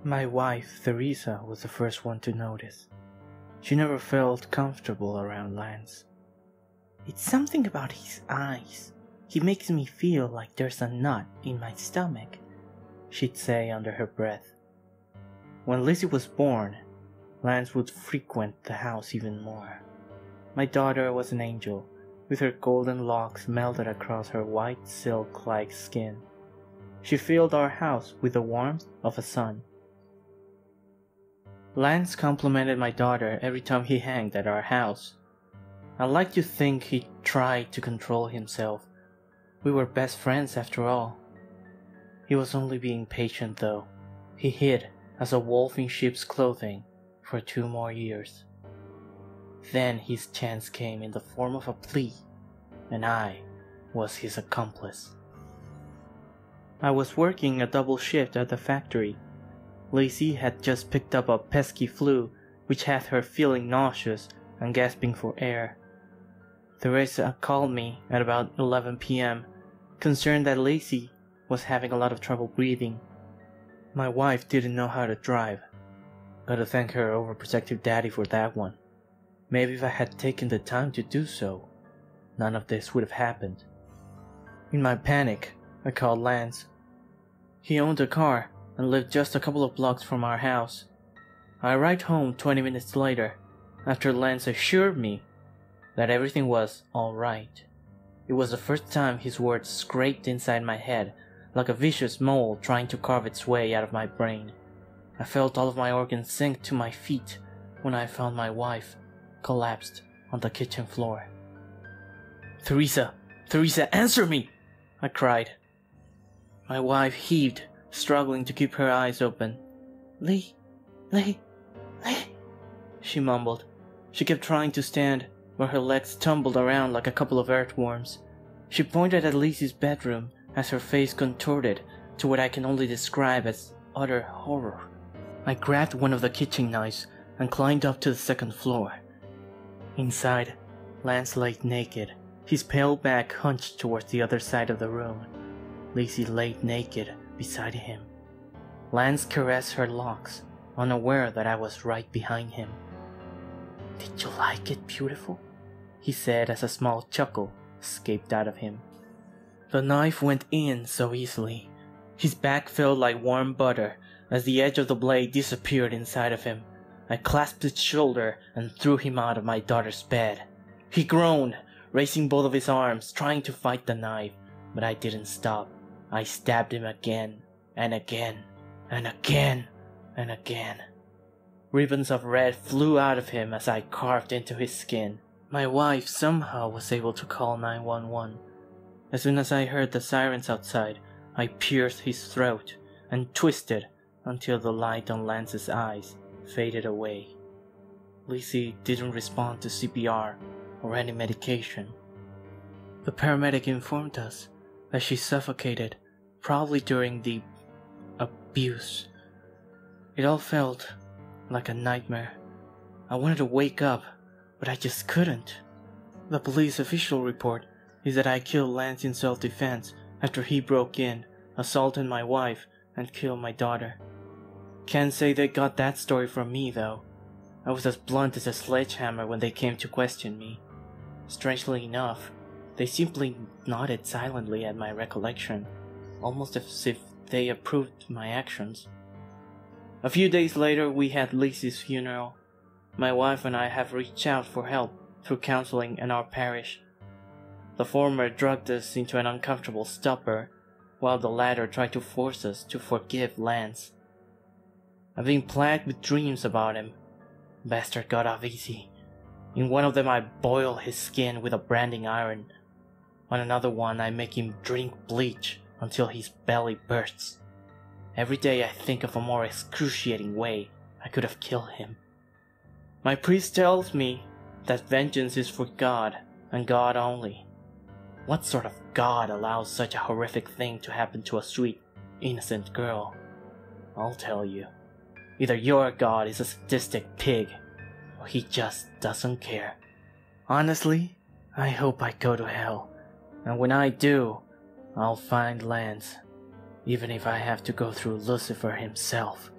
My wife, Theresa, was the first one to notice. She never felt comfortable around Lance. "It's something about his eyes. He makes me feel like there's a knot in my stomach," she'd say under her breath. When Lizzie was born, Lance would frequent the house even more. My daughter was an angel, with her golden locks melted across her white silk-like skin. She filled our house with the warmth of a sun. Lance complimented my daughter every time he hanged at our house. I like to think he tried to control himself. We were best friends after all. He was only being patient though. He hid as a wolf in sheep's clothing for 2 more years. Then his chance came in the form of a plea, and I was his accomplice. I was working a double shift at the factory. Lacey had just picked up a pesky flu which had her feeling nauseous and gasping for air. Theresa called me at about 11 p.m., concerned that Lacey was having a lot of trouble breathing. My wife didn't know how to drive. Gotta thank her overprotective daddy for that one. Maybe if I had taken the time to do so, none of this would have happened. In my panic, I called Lance. He owned a car and lived just a couple of blocks from our house. I arrived home 20 minutes later, after Lance assured me that everything was alright. It was the first time his words scraped inside my head like a vicious mole trying to carve its way out of my brain. I felt all of my organs sink to my feet when I found my wife collapsed on the kitchen floor. Theresa, answer me!" I cried. My wife heaved, struggling to keep her eyes open. Lee, she mumbled. She kept trying to stand, but her legs tumbled around like a couple of earthworms. She pointed at Lizzie's bedroom as her face contorted to what I can only describe as utter horror. I grabbed one of the kitchen knives and climbed up to the 2nd floor. Inside, Lance lay naked, his pale back hunched towards the other side of the room. Lizzie lay naked beside him. Lance caressed her locks, unaware that I was right behind him. "Did you like it, beautiful?" he said as a small chuckle escaped out of him. The knife went in so easily. His back felt like warm butter as the edge of the blade disappeared inside of him. I clasped his shoulder and threw him out of my daughter's bed. He groaned, raising both of his arms, trying to fight the knife, but I didn't stop. I stabbed him again, and again, and again, and again. Ribbons of red flew out of him as I carved into his skin. My wife somehow was able to call 911. As soon as I heard the sirens outside, I pierced his throat and twisted until the light on Lance's eyes faded away. Lizzie didn't respond to CPR or any medication. The paramedic informed us that she suffocated, probably during the abuse. It all felt like a nightmare. I wanted to wake up, but I just couldn't. The police official report is that I killed Lance in self-defense after he broke in, assaulted my wife, and killed my daughter. Can't say they got that story from me though. I was as blunt as a sledgehammer when they came to question me. Strangely enough, they simply nodded silently at my recollection, almost as if they approved my actions. A few days later, we had Lizzie's funeral. My wife and I have reached out for help through counseling in our parish. The former drugged us into an uncomfortable stupor, while the latter tried to force us to forgive Lance. I've been plagued with dreams about him. Bastard got off easy. In one of them I boil his skin with a branding iron. On another one I make him drink bleach until his belly bursts. Every day I think of a more excruciating way I could have killed him. My priest tells me that vengeance is for God and God only. What sort of God allows such a horrific thing to happen to a sweet, innocent girl? I'll tell you. Either your God is a sadistic pig, or he just doesn't care. Honestly, I hope I go to hell, and when I do, I'll find Lance, even if I have to go through Lucifer himself.